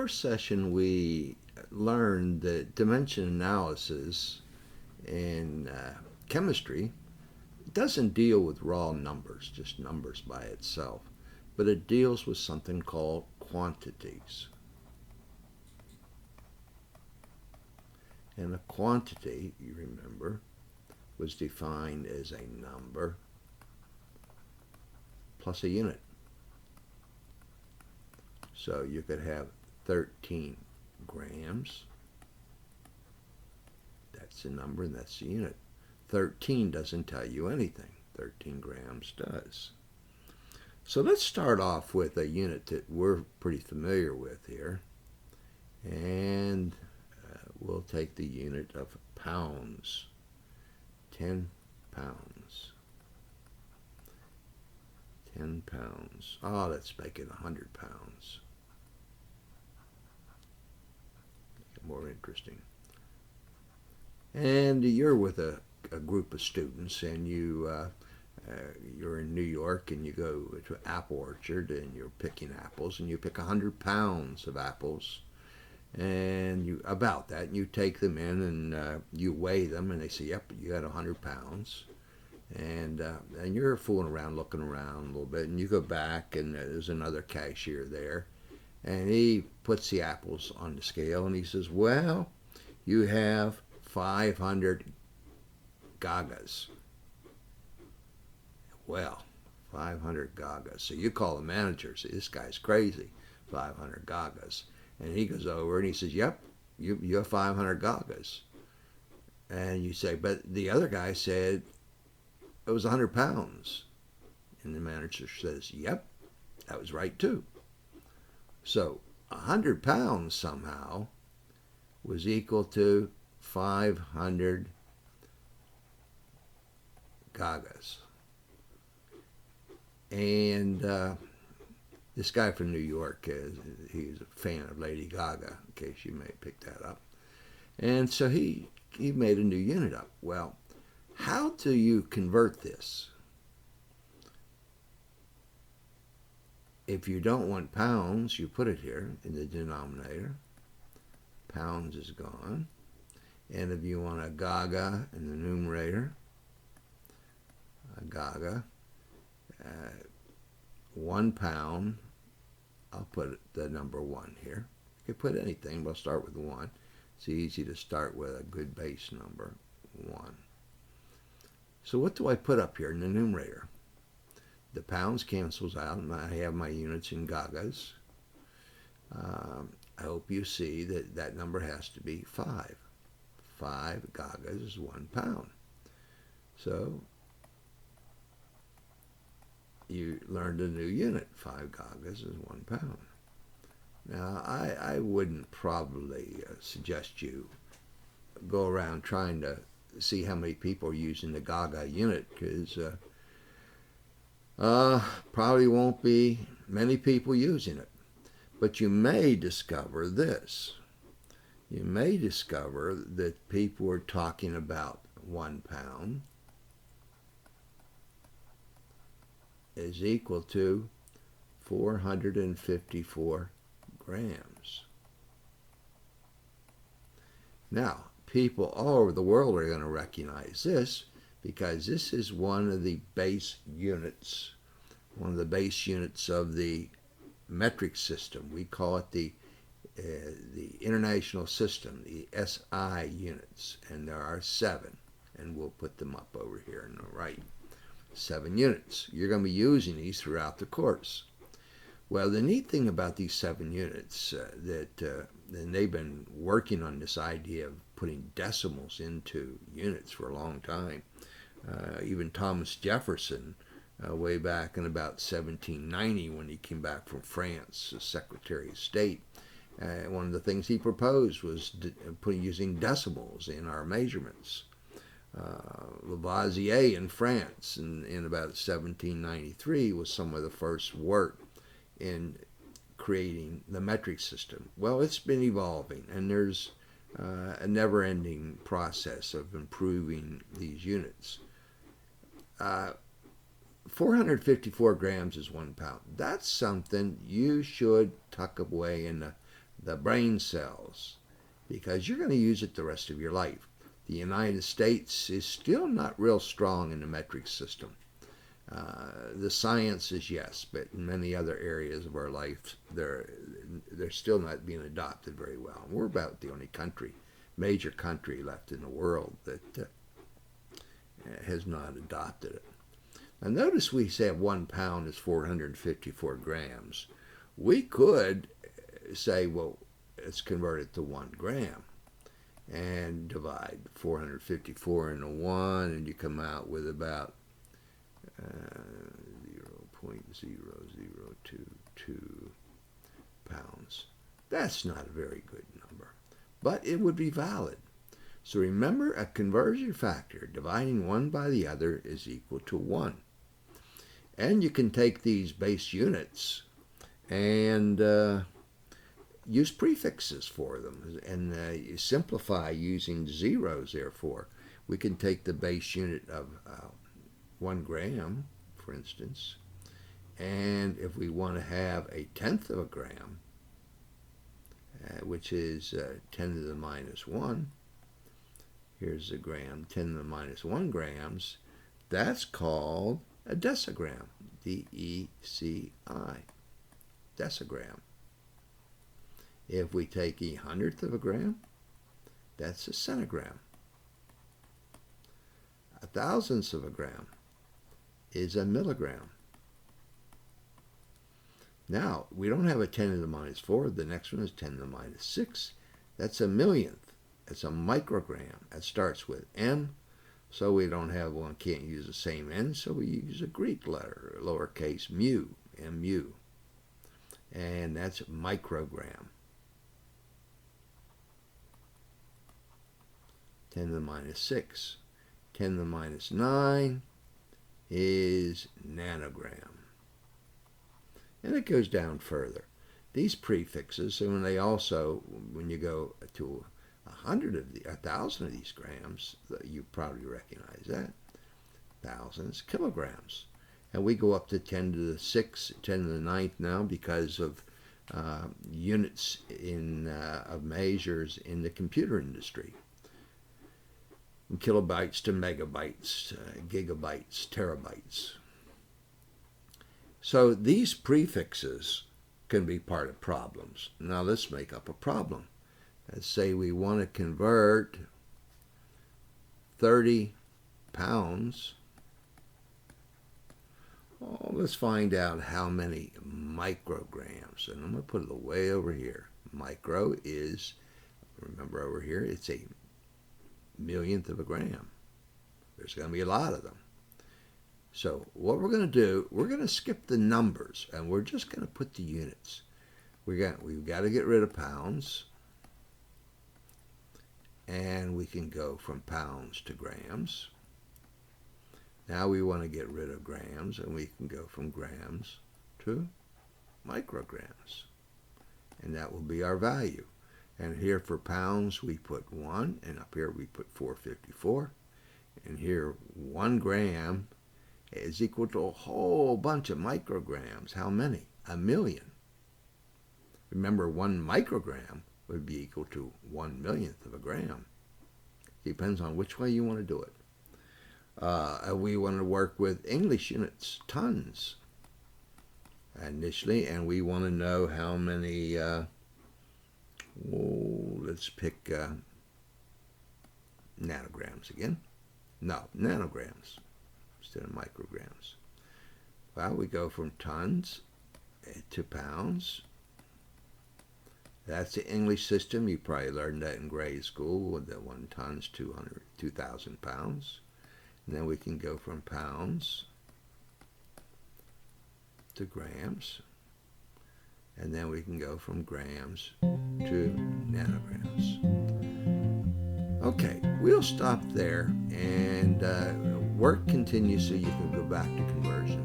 first session, we learned that dimension analysis in chemistry doesn't deal with raw numbers, just numbers by itself, but it deals with something called quantities. And a quantity, you remember, was defined as a number plus a unit. So you could have 13 grams. That's a number and that's a unit. 13 doesn't tell you anything. 13 grams does. So let's start off with a unit that we're pretty familiar with here. And we'll take the unit of pounds. 10 pounds. 10 pounds. Oh, let's make it 100 pounds. More interesting. And you're with a group of students, and you're in New York, and you go to an apple orchard, and you're picking apples, and you pick 100 pounds of apples, and you take them in, and you weigh them, and they say, yep, you got 100 pounds. And you're fooling around, looking around a little bit, and you go back, and there's another cashier there, and he puts the apples on the scale, and he says, well, you have 500 gagas. Well, 500 gagas. So you call the manager, say, this guy's crazy, 500 gagas. And he goes over and he says, yep, you have 500 gagas. And you say, but the other guy said it was 100 pounds. And the manager says, yep, that was right too. So 100 pounds somehow was equal to 500 gagas. And this guy from New York, he's a fan of Lady Gaga, in case you may pick that up. And so he made a new unit up. Well, how do you convert this? If you don't want pounds, you put it here in the denominator. Pounds is gone. And if you want a gaga in the numerator, a gaga, 1 pound, I'll put the number 1 here. You can put anything, but I'll start with 1. It's easy to start with a good base number, 1. So what do I put up here in the numerator? The pounds cancels out, and I have my units in gagas. I hope you see that that number has to be 5. 5 gagas is 1 pound. So you learned a new unit. 5 gagas is 1 pound. Now, I wouldn't probably suggest you go around trying to see how many people are using the gaga unit, because probably won't be many people using it. But you may discover this. You may discover that people are talking about 1 pound is equal to 454 grams. Now, people all over the world are going to recognize this, because this is one of the base units of the metric system. We call it the international system, the SI units, and there are 7, and we'll put them up over here on the right. 7 units. You're going to be using these throughout the course. Well, the neat thing about these 7 units, and they've been working on this idea of putting decimals into units for a long time. Even Thomas Jefferson, way back in about 1790, when he came back from France as Secretary of State, one of the things he proposed was using decimals in our measurements. Lavoisier in France in about 1793 was some of the first work in creating the metric system. Well, it's been evolving, and there's a never-ending process of improving these units. 454 grams is 1 pound. That's something you should tuck away in the the brain cells, because you're going to use it the rest of your life. The United States is still not real strong in the metric system. The science is yes, but in many other areas of our life, they're still not being adopted very well. We're about the only major country left in the world that has not adopted it. Now notice we say 1 pound is 454 grams. We could say, well, let's convert it to 1 gram and divide 454 into 1, and you come out with about 0.0022 pounds. That's not a very good number, but it would be valid. So remember, a conversion factor dividing one by the other is equal to 1. And you can take these base units and use prefixes for them, and you simplify using zeros. Therefore, we can take the base unit of 1 gram, for instance, and if we want to have a tenth of a gram, which is 10 to the minus 1, here's a gram, 10 to the minus 1 grams, that's called a decigram, D-E-C-I, decigram. If we take 1/100th of a gram, that's a centigram. 1,000th of a gram is a milligram. Now, we don't have a 10 to the minus 4. The next one is 10 to the minus 6. That's a millionth. It's a microgram. That starts with M, so we don't have one, can't use the same N, so we use a Greek letter, lowercase mu, M-U. And that's microgram. 10 to the minus 6. 10 to the minus 9 is nanogram. And it goes down further. These prefixes, and when you go to 1,000 of these grams, you probably recognize that. Thousands, kilograms. And we go up to 10 to the 6th, 10 to the 9th now because of units of measures in the computer industry. From kilobytes to megabytes, gigabytes, terabytes. So these prefixes can be part of problems. Now let's make up a problem. Let's say we want to convert 30 pounds. Oh, let's find out how many micrograms. And I'm going to put it way over here. Micro is, remember over here, it's a millionth of a gram. There's going to be a lot of them. So what we're going to do, we're going to skip the numbers, and we're just going to put the units. We've got to get rid of pounds, and we can go from pounds to grams. Now we want to get rid of grams, and we can go from grams to micrograms, and that will be our value. And here for pounds we put 1, and up here we put 454, and here 1 gram is equal to a whole bunch of micrograms. How many? 1,000,000. Remember, 1 microgram would be equal to 1/1,000,000th of a gram. Depends on which way you want to do it. We want to work with English units, tons, initially, and we want to know how many, let's pick nanograms again. No, nanograms instead of micrograms. Well, we go from tons to pounds. That's the English system. You probably learned that in grade school, with the 1 tons, 2,000 pounds. And then we can go from pounds to grams. And then we can go from grams to nanograms. Okay, we'll stop there, and work continues so you can go back to conversion.